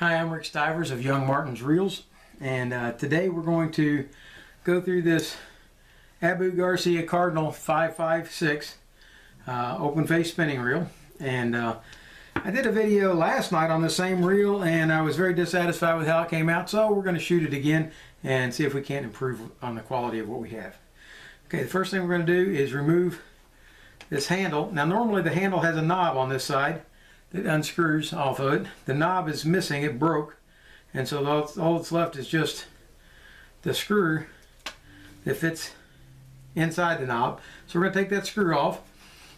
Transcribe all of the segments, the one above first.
Hi, I'm Rick Stivers of YoungMartin'sReels, and today we're going to go through this Abu Garcia Cardinal 556 open face spinning reel. And I did a video last night on the same reel and I was very dissatisfied with how it came out, so we're going to shoot it again and see if we can't improve on the quality of what we have. Okay, the first thing we're going to do is remove this handle. Now normally the handle has a knob on this side that unscrews off of it. The knob is missing, it broke, and so all that's left is just the screw that fits inside the knob. So we're going to take that screw off.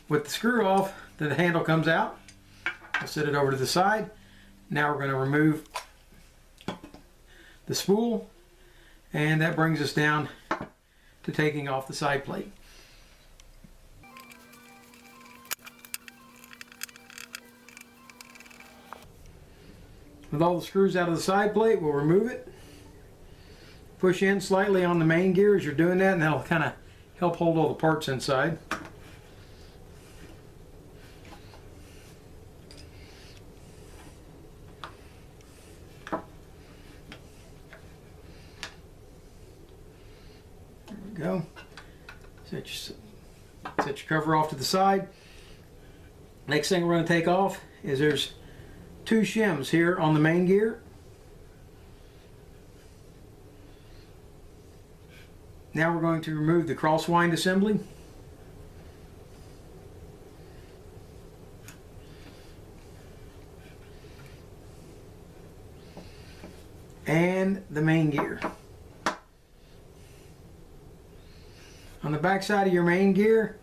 With the screw off, the handle comes out. I'll set it over to the side. Now we're going to remove the spool, and that brings us down to taking off the side plate. With all the screws out of the side plate, we'll remove it. Push in slightly on the main gear as you're doing that, and that'll kind of help hold all the parts inside. There we go. Set your cover off to the side. Next thing we're going to take off is there's two shims here on the main gear. Now we're going to remove the crosswind assembly. And the main gear. On the back side of your main gear,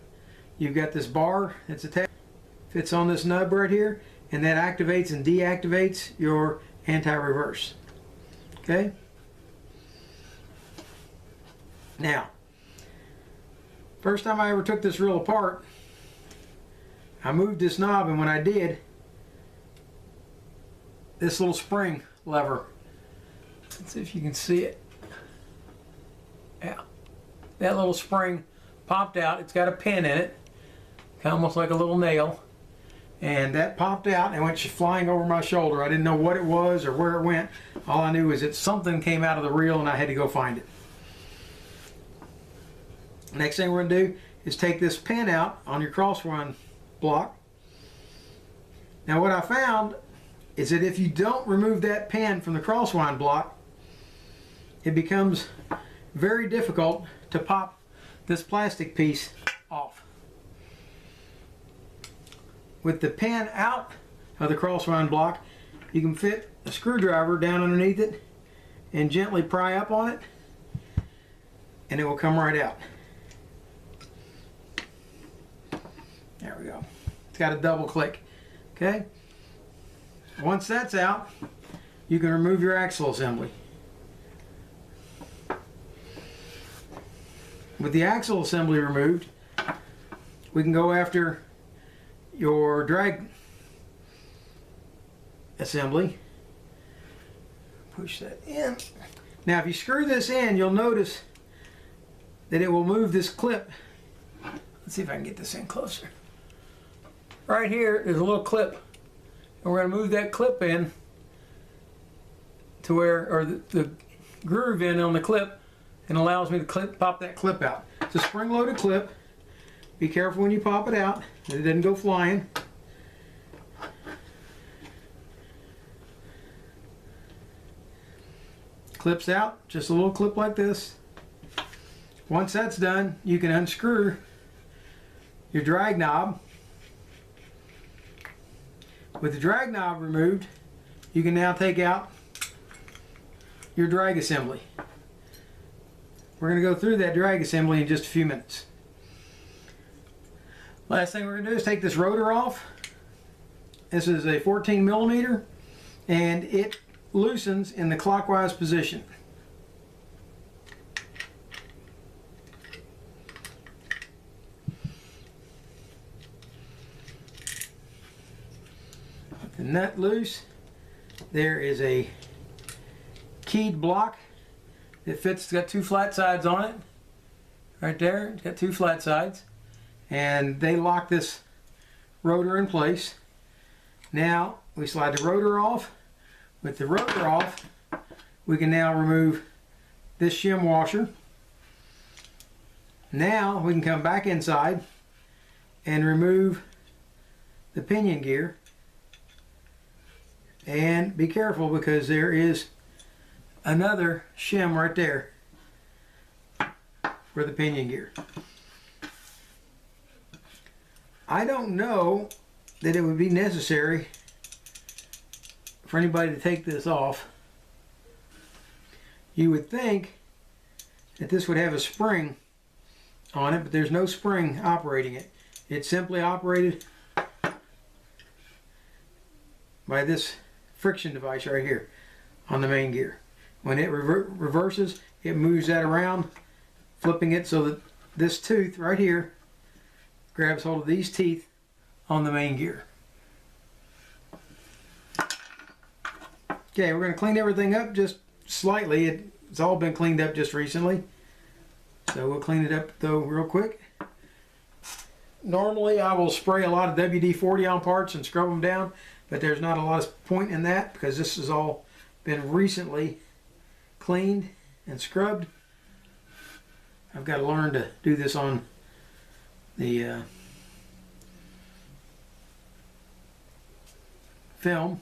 you've got this bar that's attached. Fits on this nub right here, and that activates and deactivates your anti-reverse. Okay? Now, first time I ever took this reel apart, I moved this knob, and when I did, this little spring lever, let's see if you can see it. Yeah, that little spring popped out. It's got a pin in it, almost like a little nail. And that popped out and went flying over my shoulder. I didn't know what it was or where it went. All I knew is that something came out of the reel and I had to go find it. Next thing we're going to do is take this pin out on your crosswind block. Now what I found is that if you don't remove that pin from the crosswind block, it becomes very difficult to pop this plastic piece off. With the pin out of the crosswind block, you can fit a screwdriver down underneath it and gently pry up on it, and it will come right out. There we go. It's got a double click. Okay? Once that's out, you can remove your axle assembly. With the axle assembly removed, we can go after your drag assembly. Push that in. Now if you screw this in, you'll notice that it will move this clip. Let's see if I can get this in closer. Right here is a little clip, and we're going to move that clip in to where, or the groove in on the clip, and allows me to pop that clip out. It's a spring-loaded clip. Be careful when you pop it out that it doesn't go flying. Clips out, just a little clip like this. Once that's done, you can unscrew your drag knob. With the drag knob removed, you can now take out your drag assembly. We're going to go through that drag assembly in just a few minutes. Last thing we're going to do is take this rotor off. This is a 14 millimeter, and it loosens in the clockwise position. With the nut loose, there is a keyed block that fits. It's got two flat sides on it. Right there, it's got two flat sides. And they lock this rotor in place. Now we slide the rotor off, With the rotor off, we can now remove this shim washer. Now we can come back inside and remove the pinion gear. And be careful because there is another shim right there for the pinion gear. I don't know that it would be necessary for anybody to take this off. You would think that this would have a spring on it, but there's no spring operating it. It's simply operated by this friction device right here on the main gear. When it reverses, it moves that around, flipping it so that this tooth right here grabs hold of these teeth on the main gear. Okay, we're going to clean everything up just slightly. It's all been cleaned up just recently. So we'll clean it up though real quick. Normally I will spray a lot of WD-40 on parts and scrub them down, but there's not a lot of point in that because this has all been recently cleaned and scrubbed. I've got to learn to do this on the film.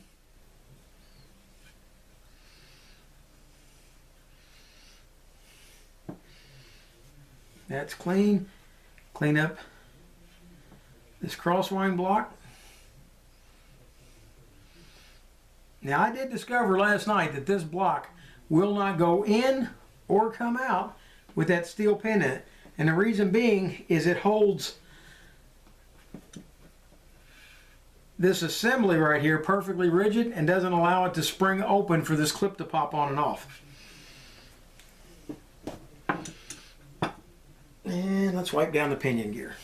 That's clean. Clean up this crosswind block. Now I did discover last night that this block will not go in or come out with that steel pin in it. And the reason being is it holds this assembly right here perfectly rigid and doesn't allow it to spring open for this clip to pop on and off. And let's wipe down the pinion gear.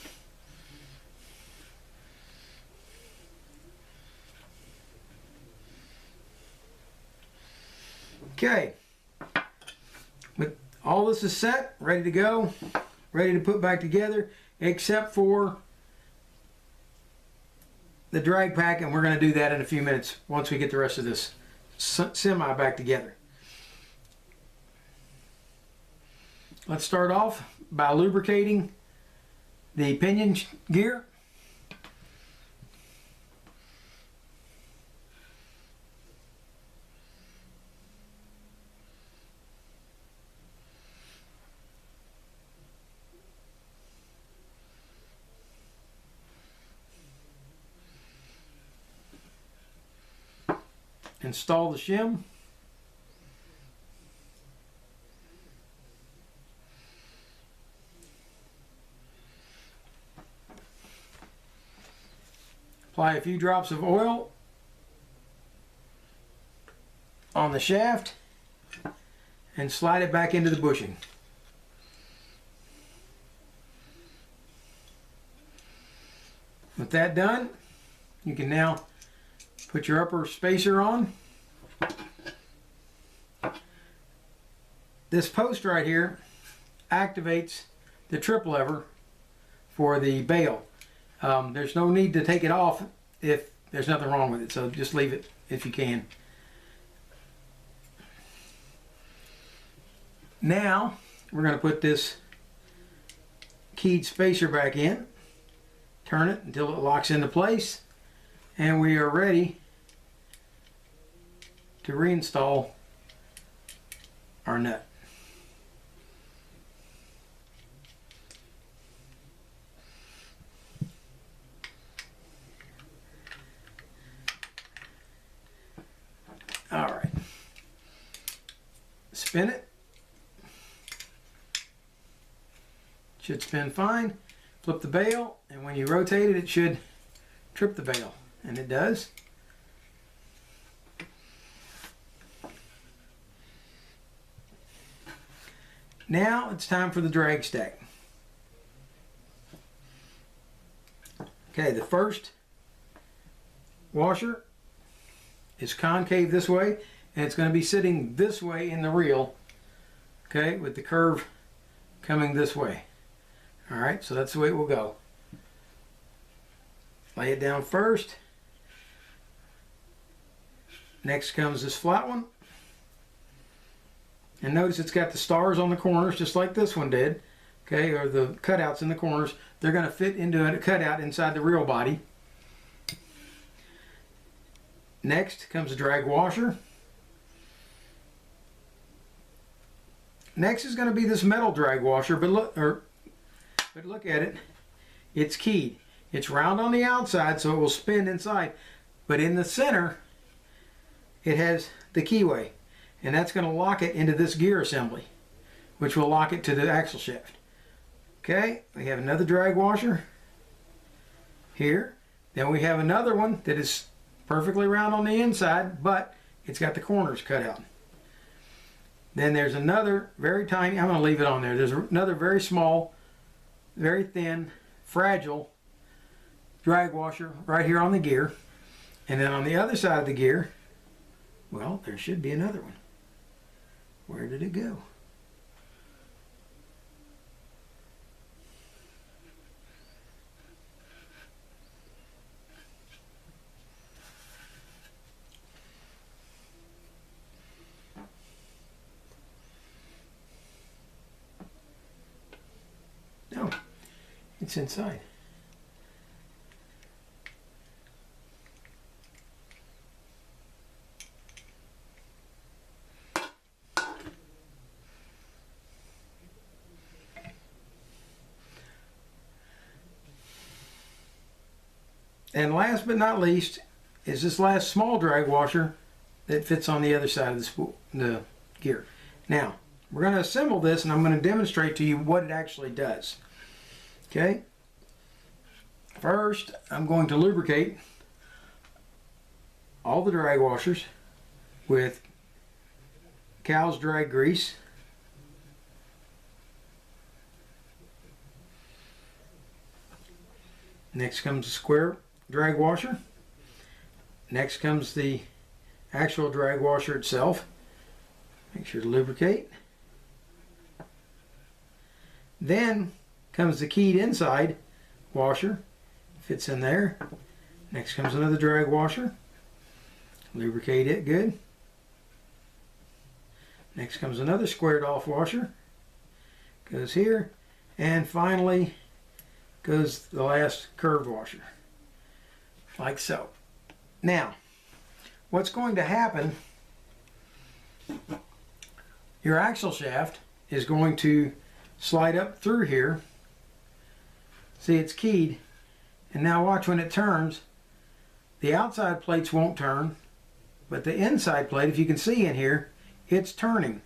Okay, with all this is set, ready to go, ready to put back together, except for the drag pack, and we're going to do that in a few minutes once we get the rest of this semi back together. Let's start off by lubricating the pinion gear. Install the shim. Apply a few drops of oil on the shaft and slide it back into the bushing. With that done, you can now put your upper spacer on. This post right here activates the trip lever for the bail. There's no need to take it off if there's nothing wrong with it, so just leave it if you can. Now we're going to put this keyed spacer back in, turn it until it locks into place, and we are ready to reinstall our nut. All right, spin it. Should spin fine. Flip the bail, and when you rotate it, it should trip the bail, and it does. Now it's time for the drag stack. Okay, the first washer is concave this way, and it's going to be sitting this way in the reel, okay, with the curve coming this way. All right, so that's the way it will go. Lay it down first, Next comes this flat one. And notice it's got the stars on the corners just like this one did. Okay, or the cutouts in the corners. They're going to fit into a cutout inside the reel body. Next comes a drag washer. Next is going to be this metal drag washer, but look at it. It's keyed. It's round on the outside, so it will spin inside. But in the center, it has the keyway. And that's going to lock it into this gear assembly, which will lock it to the axle shaft. Okay, we have another drag washer here. Then we have another one that is perfectly round on the inside, but it's got the corners cut out. Then there's another very tiny, I'm going to leave it on there. There's another very small, very thin, fragile drag washer right here on the gear. And then on the other side of the gear, well, there should be another one. Where did it go? No, it's inside. And last but not least is this last small drag washer that fits on the other side of the gear. Now, we're going to assemble this and I'm going to demonstrate to you what it actually does. Okay? First, I'm going to lubricate all the drag washers with cow's drag grease. Next comes the square drag washer. Next comes the actual drag washer itself. Make sure to lubricate. Then comes the keyed inside washer. Fits in there. Next comes another drag washer. Lubricate it good. Next comes another squared off washer. Goes here. And finally goes the last curved washer. Like so. Now, what's going to happen, your axle shaft is going to slide up through here. See, it's keyed. And now watch when it turns, the outside plates won't turn, but the inside plate, if you can see in here, it's turning.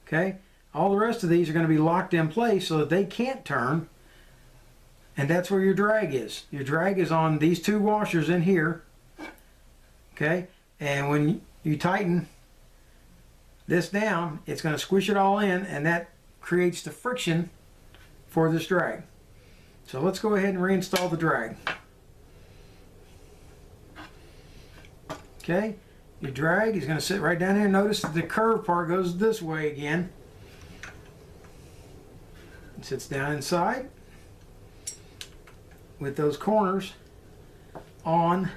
Okay? All the rest of these are going to be locked in place so that they can't turn. And that's where your drag is. Your drag is on these two washers in here. Okay? And when you tighten this down, it's going to squish it all in, and that creates the friction for this drag. So let's go ahead and reinstall the drag. Okay? Your drag is going to sit right down here. Notice that the curved part goes this way again. It sits down inside with those corners on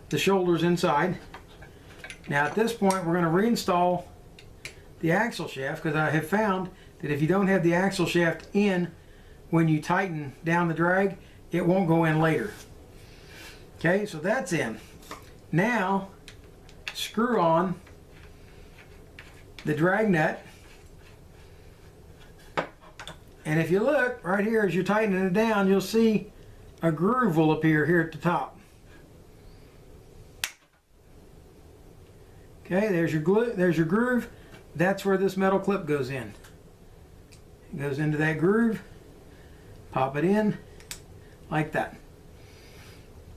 the shoulders inside. Now at this point we're going to reinstall the axle shaft, because I have found that if you don't have the axle shaft in when you tighten down the drag, it won't go in later. Okay, so that's in. Now screw on the drag nut. And if you look right here as you're tightening it down, you'll see a groove will appear here at the top. Okay, there's your glue, there's your groove. That's where this metal clip goes in. It goes into that groove. Pop it in like that.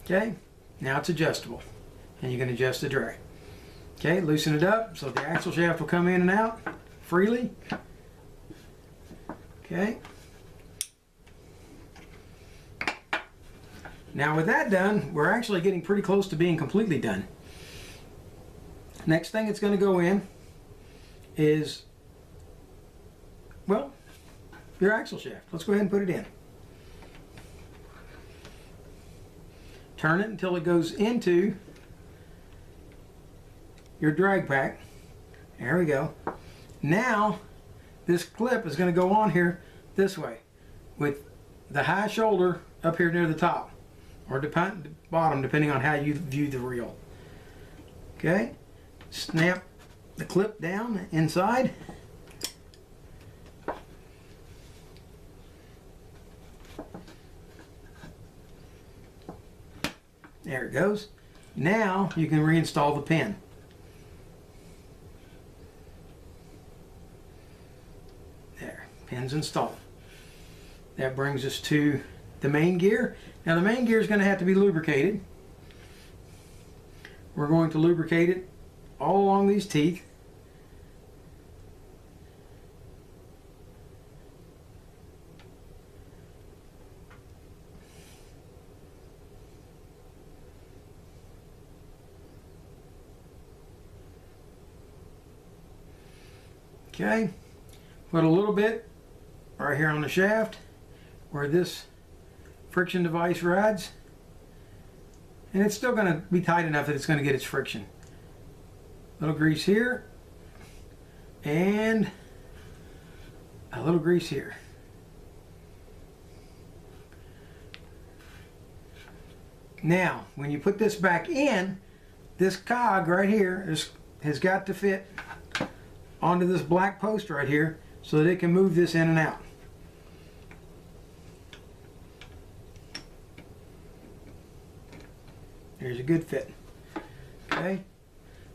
Okay, now it's adjustable. And you can adjust the drag. Okay, loosen it up so the axle shaft will come in and out freely. Okay. Now with that done, we're actually getting pretty close to being completely done. Next thing it's going to go in is, well, your axle shaft. Let's go ahead and put it in. turn it until it goes into your drag pack. There we go. Now this clip is going to go on here this way with the high shoulder up here near the top or the bottom, depending on how you view the reel. Okay, snap the clip down inside. There it goes. Now you can reinstall the pin. There, pin's installed. That brings us to the main gear. Now the main gear is going to have to be lubricated. We're going to lubricate it all along these teeth. Okay, put a little bit right here on the shaft where this friction device rides, and it's still going to be tight enough that it's going to get its friction. A little grease here and a little grease here. Now when you put this back in, this cog right here has got to fit onto this black post right here so that it can move this in and out. There's a good fit. Okay,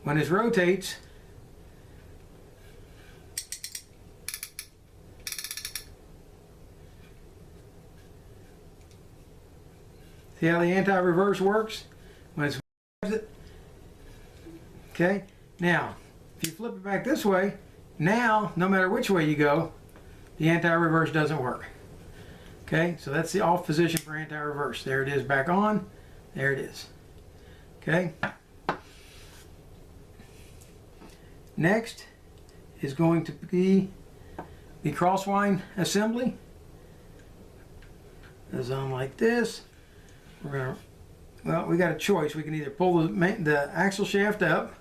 when this rotates, see how the anti-reverse works when it's it. Okay, now if you flip it back this way, now no matter which way you go, the anti-reverse doesn't work. Okay, so that's the off position for anti-reverse. There it is, back on. There it is. Okay. Next is going to be the Crosswind Assembly. Goes on like this. We're gonna, well, we got a choice. We can either pull the axle shaft up,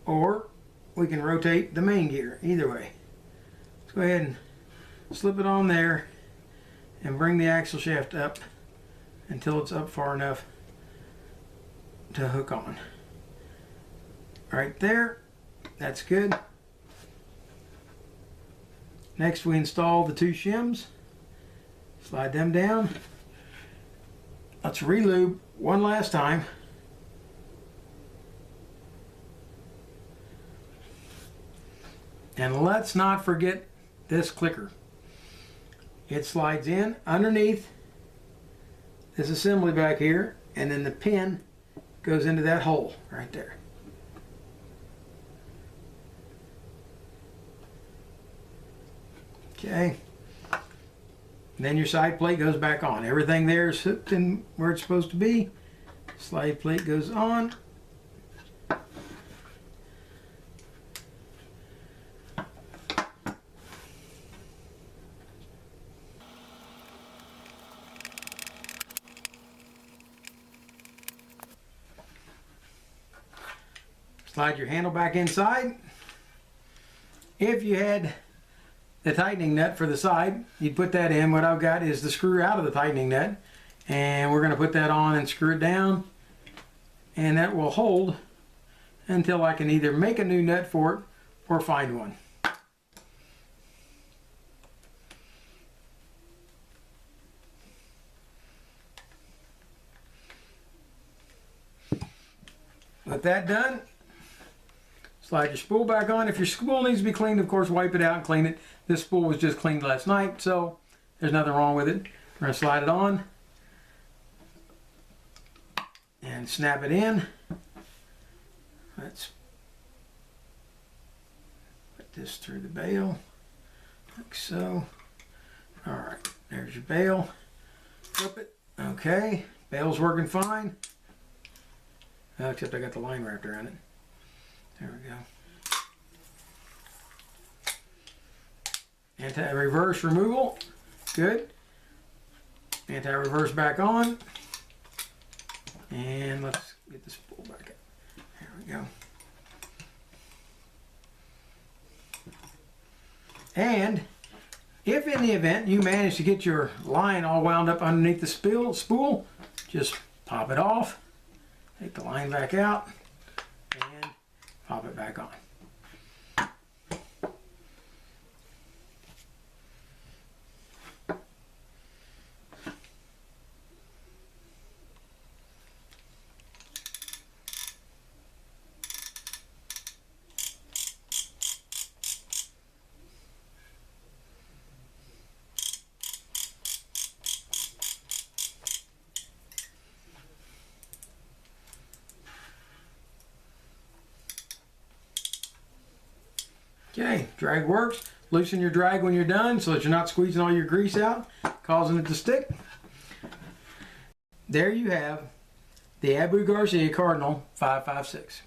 or we can rotate the main gear. Either way. Let's go ahead and slip it on there and bring the axle shaft up until it's up far enough to hook on. Right there. That's good. Next we install the two shims. Slide them down. Let's re-lube one last time. And let's not forget this clicker. It slides in underneath this assembly back here, and then the pin goes into that hole right there. Okay. And then your side plate goes back on. Everything there is hooked in where it's supposed to be. Slide plate goes on. Slide your handle back inside. If you had the tightening nut for the side, you'd put that in. What I've got is the screw out of the tightening nut, and we're going to put that on and screw it down, and that will hold until I can either make a new nut for it or find one. With that done, slide your spool back on. If your spool needs to be cleaned, of course, wipe it out and clean it. This spool was just cleaned last night, so there's nothing wrong with it. We're going to slide it on and snap it in. Let's put this through the bail, like so. All right, there's your bail. Flip it. Okay, bail's working fine. Except I got the line wrapped around it. There we go. Anti-reverse removal. Good. Anti-reverse back on. And let's get this spool back up. There we go. And if in the event you manage to get your line all wound up underneath the spool, just pop it off, take the line back out, and pop it back on. Okay, drag works. Loosen your drag when you're done so that you're not squeezing all your grease out, causing it to stick. There you have the Abu Garcia Cardinal 556.